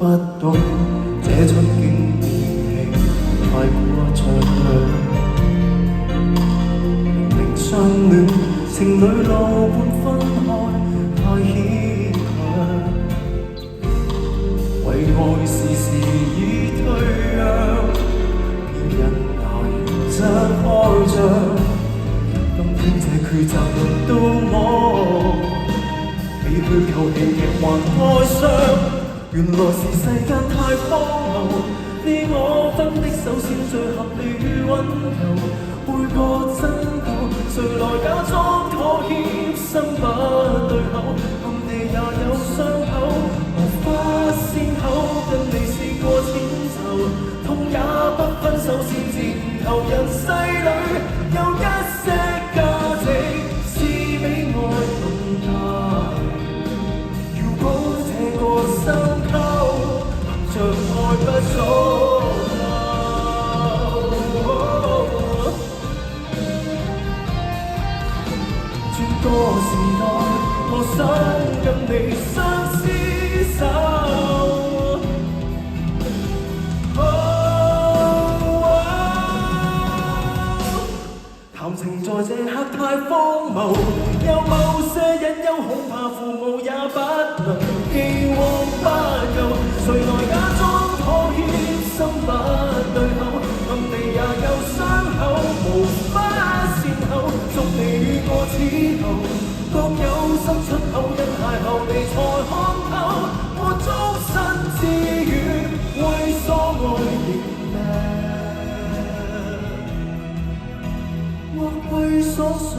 不懂這出經典戲太過長，明明相戀情侶路半分開太牽強，為愛時時已退讓，別人拿原則開張。今天這抉擇輪到我，比虛構戲劇還哀傷。原來是世間太荒謬，你我分的手先最合理與溫柔，背個真舊，誰來假裝妥協，心不對口，暗地也有傷口，無法善後，跟你試過遷就，痛也不分手先漸投人世裏，有一些價值是比愛更大，如果這個心像愛不足夠，轉個時代，我想跟你相廝守。談情在這刻太荒謬，有某些隱憂，恐怕父母也不能既往不咎。誰來假裝妥協，心不對口，暗地也有傷口，無法善後。祝你與我此後各有心出口，因邂逅你才看透，我終身志願為所愛認命，或為所信。